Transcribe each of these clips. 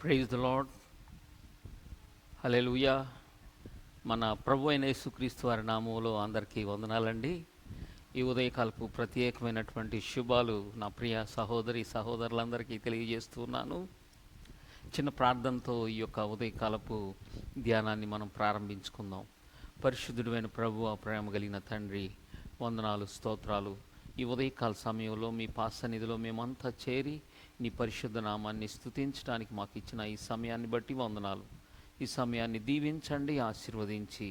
Praise the Lord. హల్లెలూయా. మన ప్రభు అయిన యేసుక్రీస్తు వారి నామములో అందరికీ వందనాలండి. ఈ ఉదయకాలపు ప్రత్యేకమైనటువంటి శుభాలు నా ప్రియ సహోదరి సహోదరులందరికీ తెలియజేస్తున్నాను. చిన్న ప్రార్థనతో ఈ యొక్క ఉదయకాలపు ధ్యానాన్ని మనం ప్రారంభించుకుందాం. పరిశుద్ధుడైన ప్రభువా, ప్రేమ కలిగిన తండ్రి, వందనాలు, స్తోత్రాలు. ఈ ఉదయకాల సమయంలో మీ సన్నిధిలో మేమంతా చేరి నీ పరిశుద్ధ నామాన్ని స్తుతించడానికి మాకు ఇచ్చిన ఈ సమయాన్ని బట్టి వందనాలు. ఈ సమయాన్ని దీవించండి, ఆశీర్వదించి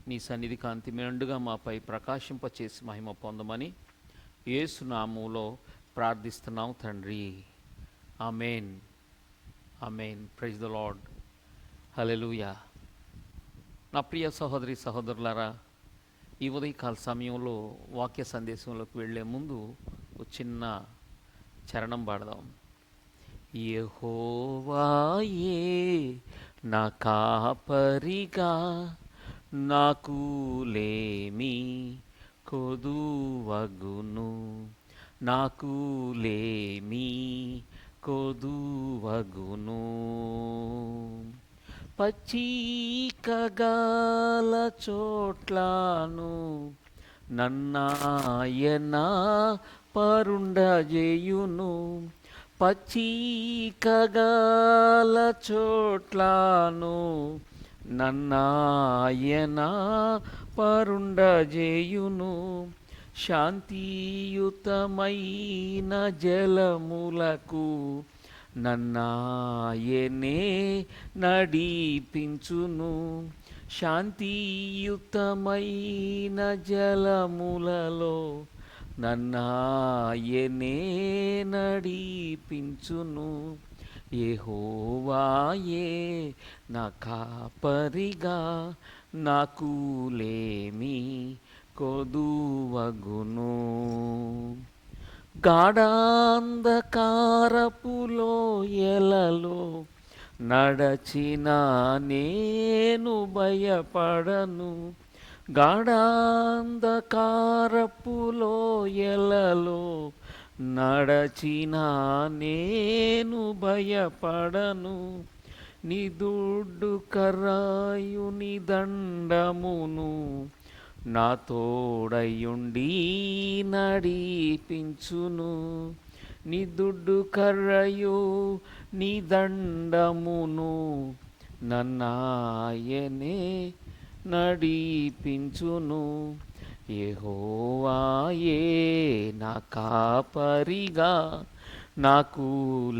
నీ సన్నిధి కాంతి మెండుగా మాపై ప్రకాశింపచేసి మహిమ పొందమని యేసు నామములో ప్రార్థిస్తున్నాం తండ్రి. ఆమేన్, ఆమేన్. Praise the Lord. హల్లెలూయా. నా ప్రియ సహోదరి సహోదరులారా, ఈ ఉదయకాల సమయంలో వాక్య సందేశంలోకి వెళ్ళే ముందు ఒక చిన్న చరణం పాడదాం. యెహోవాయే నా కాపరిగా, నాకు లేమి కొదువగును, నాకు లేమి కొదువగును. పచ్చికగాల చోట్లను నన్నాయన పరుండజేయును, పచ్చికగాల చోట్లను నన్నాయన పరుండజేయును. శాంతియుతమైన జలములకు నన్నాయనే నడిపించును, శాంతియుతమైన జలములలో నన్నాయనే నడిపించును. యెహోవాయే నా కాపరిగా, నాకు లేమి కొదువగును. గాఢాంధకారపు లోయలలో నడచిన నేను భయపడను, గాఢాంధకారపు లోయలలో నడచిన నేను భయపడను. నీ దుడ్డు కర్రాయు నీ దండమును నా తోడయుండి నడిపించును. నీ దుడ్డు కర్రయు నీ దండమును నన్నాయనే నడిపించును. యెహోవాయే నా కాపరిగా, నాకు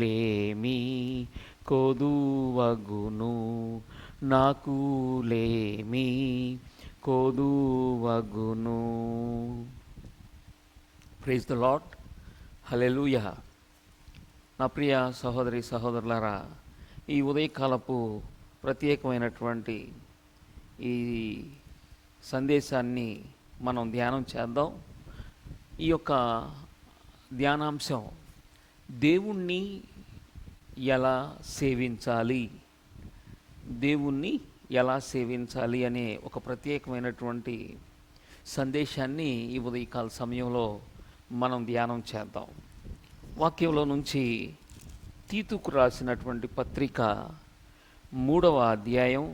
లేమి కొదువగును, నాకు లేమి కొదువగును. Praise the Lord. హల్లెలూయా. నా ప్రియ సహోదరి సహోదరులారా, ఈ ఉదయకాలపు ప్రత్యేకమైనటువంటి ఈ సందేశాన్ని మనం ధ్యానం చేద్దాం. ఈ యొక్క ధ్యానాంశం దేవుణ్ణి ఎలా సేవించాలి, దేవుణ్ణి ఎలా సేవించాలి అనే ఒక ప్రత్యేకమైనటువంటి సందేశాన్ని ఈ ఉదయకాల సమయంలో మనం ధ్యానం చేద్దాం. వాక్యంలో నుంచి తీతుకు రాసినటువంటి పత్రిక 3వ అధ్యాయం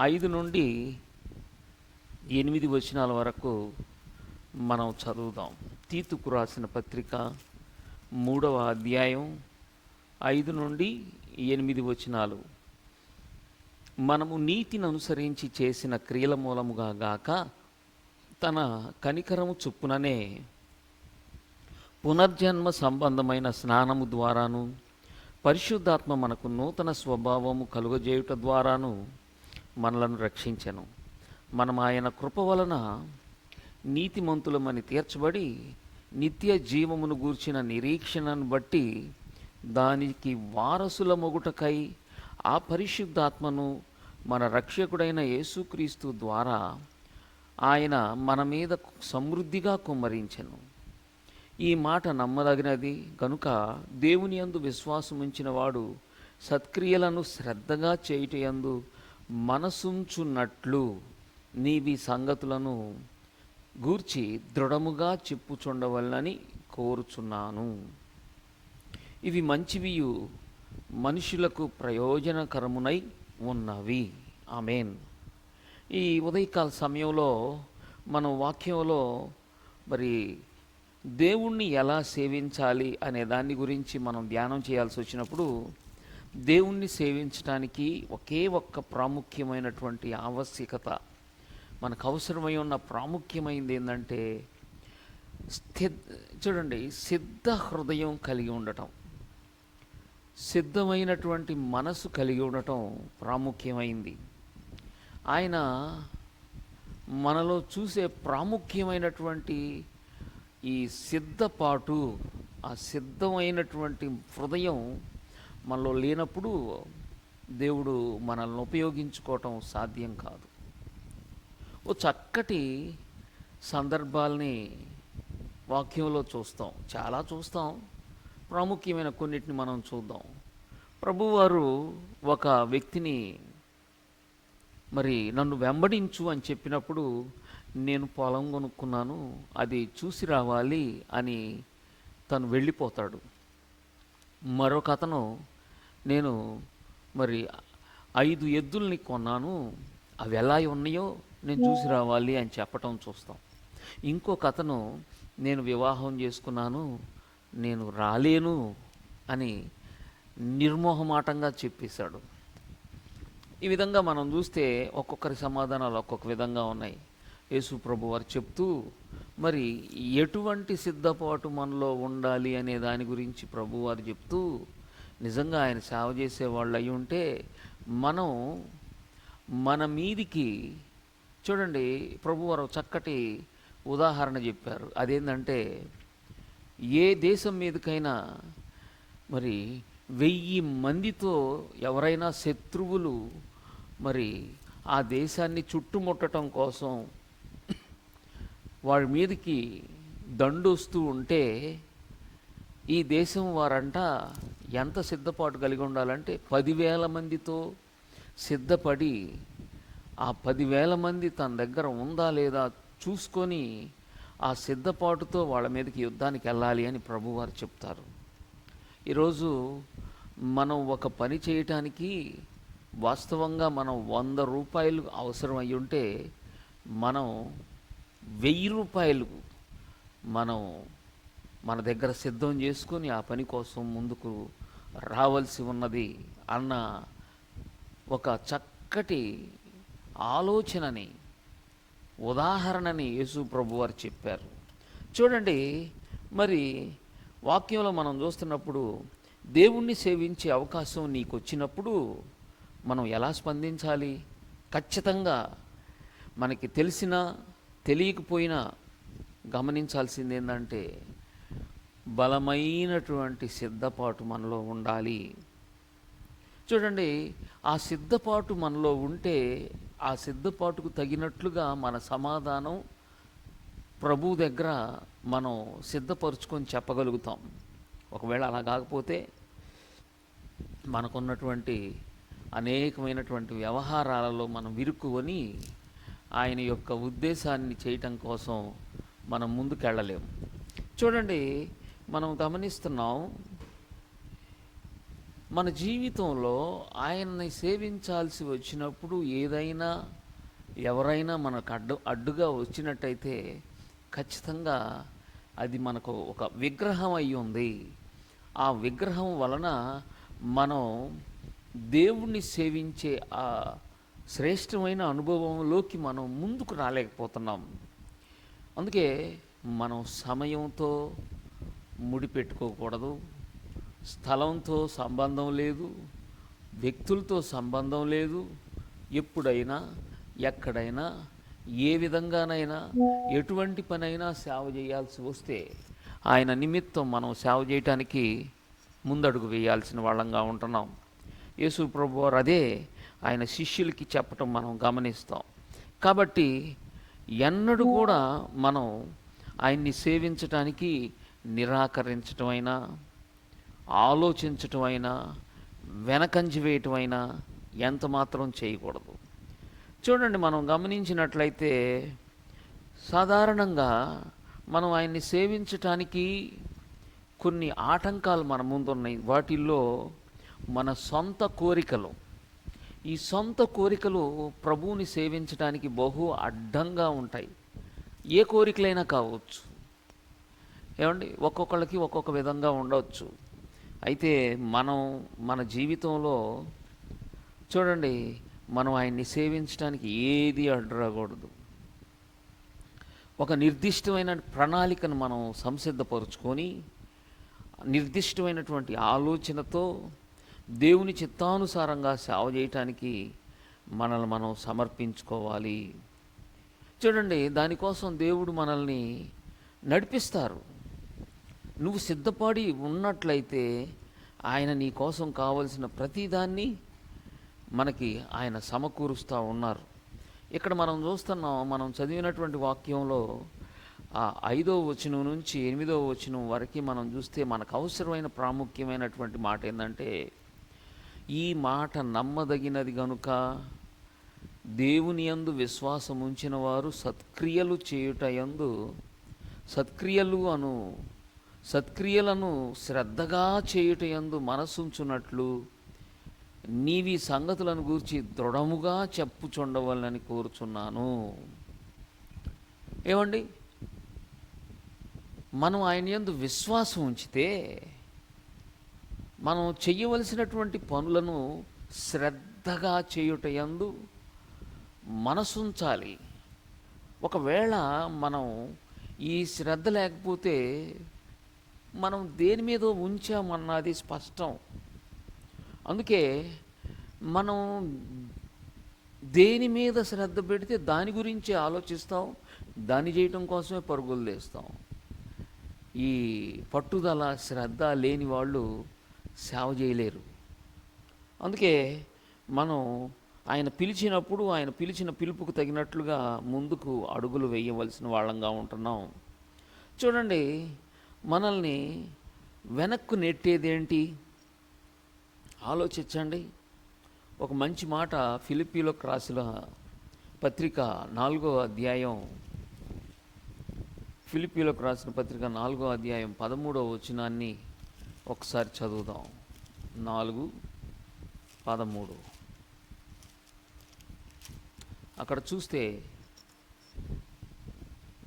5 నుండి 8 వచనాల వరకు మనం చదువుదాం. తీతుకు రాసిన పత్రిక 3వ అధ్యాయం 5 నుండి 8 వచనాలు. మనము నీతిని అనుసరించి చేసిన క్రియల మూలముగా గాక, తన కనికరము చొప్పుననే పునర్జన్మ సంబంధమైన స్నానము ద్వారాను, పరిశుద్ధాత్మ మనకు నూతన స్వభావము కలుగజేయుట ద్వారాను మనలను రక్షించెను. మనం ఆయన కృప వలన నీతిమంతులమని తీర్చబడి నిత్య జీవమును గూర్చిన నిరీక్షణను బట్టి దానికి వారసుల మొగుటకై ఆ పరిశుద్ధాత్మను మన రక్షకుడైన యేసుక్రీస్తు ద్వారా ఆయన మన మీద సమృద్ధిగా కుమ్మరించెను. ఈ మాట నమ్మదగినది గనుక దేవుని యందు విశ్వాసముంచిన వాడు సత్క్రియలను శ్రద్ధగా చేయుటయందు మనసుంచున్నట్లు నీవి సంగతులను గూర్చి దృఢముగా చెప్పుచుండవలనని కోరుచున్నాను. ఇవి మంచివియు మనుషులకు ప్రయోజనకరమునై ఉన్నవి. ఆమేన్. ఈ ఉదయకాల సమయంలో మనం వాక్యంలో మరి దేవుణ్ణి ఎలా సేవించాలి అనే దాని గురించి మనం ధ్యానం చేయాల్సి వచ్చినప్పుడు, దేవుణ్ణి సేవించడానికి ఒకే ఒక్క ప్రాముఖ్యమైనటువంటి ఆవశ్యకత, మనకు అవసరమై ఉన్న ప్రాముఖ్యమైనది ఏంటంటే చూడండి, సిద్ధ హృదయం కలిగి ఉండటం, సిద్ధమైనటువంటి మనసు కలిగి ఉండటం ప్రాముఖ్యమైంది. ఆయన మనలో చూసే ప్రాముఖ్యమైనటువంటి ఈ సిద్ధపాటు, ఆ సిద్ధమైనటువంటి హృదయం మనలో లేనప్పుడు దేవుడు మనల్ని ఉపయోగించుకోవటం సాధ్యం కాదు. ఓ చక్కటి సందర్భాల్ని వాక్యంలో చూస్తాం, చాలా చూస్తాం. ప్రాముఖ్యమైన కొన్నిటిని మనం చూద్దాం. ప్రభువారు ఒక వ్యక్తిని మరి నన్ను వెంబడించు అని చెప్పినప్పుడు, నేను పొలం కొనుక్కున్నాను, అది చూసి రావాలి అని తను వెళ్ళిపోతాడు. మరొక అతను, నేను మరి 5 ఎద్దుల్ని కొన్నాను, అవి ఎలా ఉన్నాయో నేను చూసి రావాలి అని చెప్పటం చూస్తాం. ఇంకొక అతను, నేను వివాహం చేసుకున్నాను, నేను రాలేను అని నిర్మోహమాటంగా చెప్పేశాడు. ఈ విధంగా మనం చూస్తే ఒక్కొక్కరి సమాధానాలు ఒక్కొక్క విధంగా ఉన్నాయి. యేసు ప్రభు వారు చెప్తూ మరి ఎటువంటి సిద్ధపాటు మనలో ఉండాలి అనే దాని గురించి ప్రభువారు చెప్తూ, నిజంగా ఆయన సేవ చేసేవాళ్ళు అయి ఉంటే మనం మన మీదికి చూడండి, ప్రభువారు చక్కటి ఉదాహరణ చెప్పారు. అదేంటంటే, ఏ దేశం మీదకైనా మరి 1000 మందితో ఎవరైనా శత్రువులు మరి ఆ దేశాన్ని చుట్టుముట్టడం కోసం వాడి మీదకి దండొస్తూ ఉంటే, ఈ దేశం వారంట ఎంత సిద్ధపాటు కలిగి ఉండాలంటే 10,000 మందితో సిద్ధపడి, ఆ 10,000 మంది తన దగ్గర ఉందా లేదా చూసుకొని ఆ సిద్ధపాటుతో వాళ్ళ మీదకి యుద్ధానికి వెళ్ళాలి అని ప్రభువారు చెప్తారు. ఈరోజు మనం ఒక పని చేయటానికి వాస్తవంగా మనం 100 రూపాయలు అవసరం అయి ఉంటే, మనం 1000 రూపాయలు మనం మన దగ్గర సిద్ధం చేసుకొని ఆ పని కోసం ముందుకు రావాల్సి ఉన్నది అన్న ఒక చక్కటి ఆలోచనని, ఉదాహరణని యేసు ప్రభువారు చెప్పారు. చూడండి, మరి వాక్యంలో మనం చూస్తున్నప్పుడు దేవుణ్ణి సేవించే అవకాశం నీకు వచ్చినప్పుడు మనం ఎలా స్పందించాలి? ఖచ్చితంగా మనకి తెలిసినా తెలియకపోయినా గమనించాల్సింది ఏంటంటే, బలమైనటువంటి సిద్ధపాటు మనలో ఉండాలి. చూడండి, ఆ సిద్ధపాటు మనలో ఉంటే ఆ సిద్ధపాటుకు తగినట్లుగా మన సమాధానం ప్రభు దగ్గర మనం సిద్ధపరుచుకొని చెప్పగలుగుతాం. ఒకవేళ అలా కాకపోతే మనకున్నటువంటి అనేకమైనటువంటి వ్యవహారాలలో మనం విరుక్కుని ఆయన యొక్క ఉద్దేశాన్ని చేయటం కోసం మనం ముందుకెళ్ళలేము. చూడండి, మనం గమనిస్తున్నాం, మన జీవితంలో ఆయన్ని సేవించాల్సి వచ్చినప్పుడు ఏదైనా ఎవరైనా మనకు అడ్డుగా వచ్చినట్టయితే ఖచ్చితంగా అది మనకు ఒక విగ్రహం అయి ఉంది. ఆ విగ్రహం వలన మనం దేవుణ్ణి సేవించే ఆ శ్రేష్టమైన అనుభవంలోకి మనం ముందుకు రాలేకపోతున్నాం. అందుకే మనం సమయంతో ముడిపెట్టుకోకూడదు, స్థలంతో సంబంధం లేదు, వ్యక్తులతో సంబంధం లేదు. ఎప్పుడైనా ఎక్కడైనా ఏ విధంగానైనా ఎటువంటి పనైనా సేవ చేయాల్సి వస్తే ఆయన నిమిత్తం మనం సేవ చేయటానికి ముందడుగు వేయాల్సిన వాళ్ళంగా ఉంటున్నాం. యేసు ప్రభువారు అదే ఆయన శిష్యులకి చెప్పటం మనం గమనిస్తాం. కాబట్టి ఎన్నడూ కూడా మనం ఆయన్ని సేవించటానికి నిరాకరించటమైనా, ఆలోచించటమైనా, వెనకంజి వేయటమైనా ఎంత మాత్రం చేయకూడదు. చూడండి, మనం గమనించినట్లయితే సాధారణంగా మనం ఆయన్ని సేవించటానికి కొన్ని ఆటంకాలు మన ముందున్నాయి. వాటిల్లో మన సొంత కోరికలు, ఈ సొంత కోరికలు ప్రభువుని సేవించడానికి బహు అడ్డంగా ఉంటాయి. ఏ కోరికలైనా కావచ్చు. ఏమండి, ఒక్కొక్కళ్ళకి ఒక్కొక్క విధంగా ఉండవచ్చు. అయితే మనం మన జీవితంలో చూడండి, మనం ఆయన్ని సేవించడానికి ఏది అడ్డు రాకూడదు. ఒక నిర్దిష్టమైన ప్రణాళికను మనం సంసిద్ధపరుచుకొని, నిర్దిష్టమైనటువంటి ఆలోచనతో దేవుని చిత్తానుసారంగా సేవ చేయటానికి మనల్ని మనం సమర్పించుకోవాలి. చూడండి, దానికోసం దేవుడు మనల్ని నడిపిస్తారు. నువ్వు సిద్ధపడి ఉన్నట్లయితే ఆయన నీ కోసం కావలసిన ప్రతిదాన్ని మనకి ఆయన సమకూరుస్తూ ఉన్నారు. ఇక్కడ మనం చూస్తున్నాం, మనం చదివినటువంటి వాక్యంలో 5వ వచనం నుంచి 8వ వచనం వరకు మనం చూస్తే మనకు అవసరమైన ప్రాముఖ్యమైనటువంటి మాట ఏంటంటే, ఈ మాట నమ్మదగినది గనుక దేవుని యందు విశ్వాసం ఉంచిన వారు సత్క్రియలు చేయుట యందు సత్క్రియలను శ్రద్ధగా చేయుట యందు మనసుంచున్నట్లు నీవి సంగతులను గూర్చి దృఢముగా చెప్పుచుండవలని కోరుచున్నాను. ఏమండి, మనం ఆయన యందు విశ్వాసం ఉంచితే మనం చెయ్యవలసినటువంటి పనులను శ్రద్ధగా చేయుట యందు మనసుంచాలి. ఒకవేళ మనం ఈ శ్రద్ధ లేకపోతే మనం దేని మీద ఉంచామన్నది స్పష్టం. అందుకే మనం దేని మీద శ్రద్ధ పెడితే దాని గురించి ఆలోచిస్తాం, దాన్ని చేయటం కోసమే పరుగులు తీస్తాం. ఈ పట్టుదల శ్రద్ధ లేని వాళ్ళు సేవ చేయలేరు. అందుకే మనం ఆయన పిలిచినప్పుడు ఆయన పిలిచిన పిలుపుకు తగినట్లుగా ముందుకు అడుగులు వేయవలసిన వాళ్ళంగా ఉంటున్నాం. చూడండి, మనల్ని వెనక్కు నెట్టేదేంటి ఆలోచించండి. ఒక మంచి మాట ఫిలిప్పీలోకి రాసిన పత్రిక 4వ అధ్యాయం, ఫిలిప్పీలోకి రాసిన పత్రిక 4వ అధ్యాయం 13వ వచనాన్ని ఒకసారి చదువుదాం. 4:13. అక్కడ చూస్తే,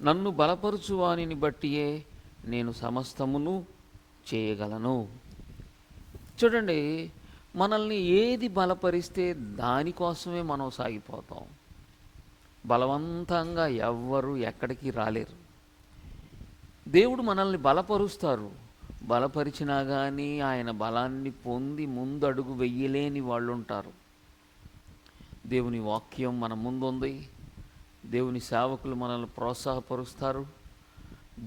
నన్ను బలపరుచు వానిని బట్టియే నేను సమస్తమును చేయగలను. చూడండి, మనల్ని ఏది బలపరిస్తే దానికోసమే మనం సాగిపోతాం. బలవంతంగా ఎవ్వరు ఎక్కడికి రాలేరు. దేవుడు మనల్ని బలపరుస్తారు. బలపరిచినా కానీ ఆయన బలాన్ని పొంది ముందడుగు వెయ్యలేని వాళ్ళు ఉంటారు. దేవుని వాక్యం మన ముందుంది. దేవుని సేవకులు మనల్ని ప్రోత్సాహపరుస్తారు.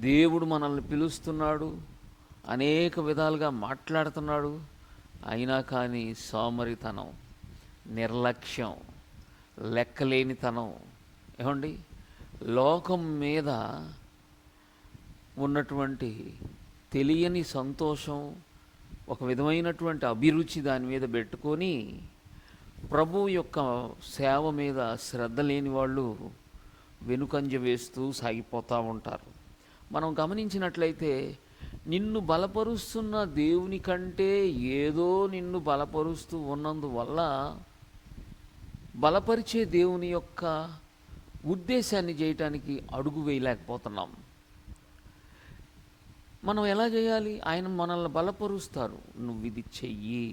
దేవుడు మనల్ని పిలుస్తున్నాడు, అనేక విధాలుగా మాట్లాడుతున్నాడు. అయినా కానీ సోమరితనం, నిర్లక్ష్యం, లెక్కలేనితనం, ఏమండి, లోకం మీద ఉన్నటువంటి తెలియని సంతోషం, ఒక విధమైనటువంటి అభిరుచి దాని మీద పెట్టుకొని ప్రభువు యొక్క సేవ మీద శ్రద్ధ లేని వాళ్ళు వెనుకంజ వేస్తూ సాగిపోతూ ఉంటారు. మనం గమనించినట్లయితే నిన్ను బలపరుస్తున్న దేవుని కంటే ఏదో నిన్ను బలపరుస్తూ ఉన్నందువల్ల బలపరిచే దేవుని యొక్క ఉద్దేశాన్ని చేయటానికి అడుగు వేయలేకపోతున్నాం. మనం ఎలా చేయాలి? ఆయన మనల్ని బలపరుస్తారు. నువ్వు ఇది చెయ్యి,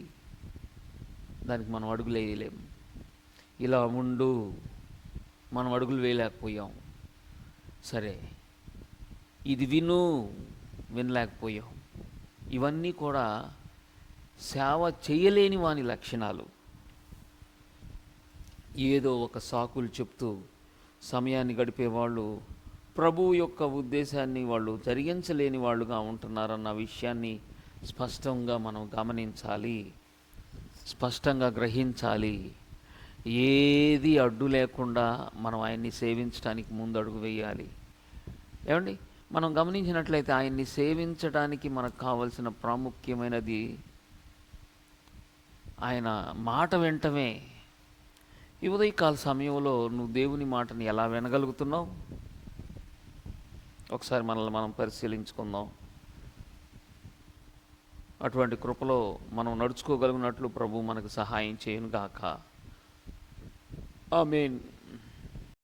దానికి మనం అడుగులు వేయలేము. ఇలా ఉండు, మనం అడుగులు వేయలేకపోయాం. సరే, ఇది వినలేకపోయాం. ఇవన్నీ కూడా సేవ చేయలేని వాని లక్షణాలు. ఏదో ఒక సాకులు చెప్తూ సమయాన్ని గడిపేవాళ్ళు ప్రభువు యొక్క ఉద్దేశాన్ని వాళ్ళు జరిగించలేని వాళ్ళుగా ఉంటున్నారన్న విషయాన్ని స్పష్టంగా మనం గమనించాలి, స్పష్టంగా గ్రహించాలి. ఏది అడ్డు లేకుండా మనం ఆయన్ని సేవించడానికి ముందు అడుగు వేయాలి. ఏమండి, మనం గమనించినట్లయితే ఆయన్ని సేవించడానికి మనకు కావలసిన ప్రాముఖ్యమైనది ఆయన మాట వినటమే. ఈ ఉదయకాల సమయంలో నువ్వు దేవుని మాటని ఎలా వినగలుగుతున్నావు? ఒకసారి మనల్ని మనం పరిశీలించుకుందాం. అటువంటి కృపలో మనం నడుచుకోగలిగినట్లు ప్రభు మనకు సహాయం చేయను గాక. ఆమేన్.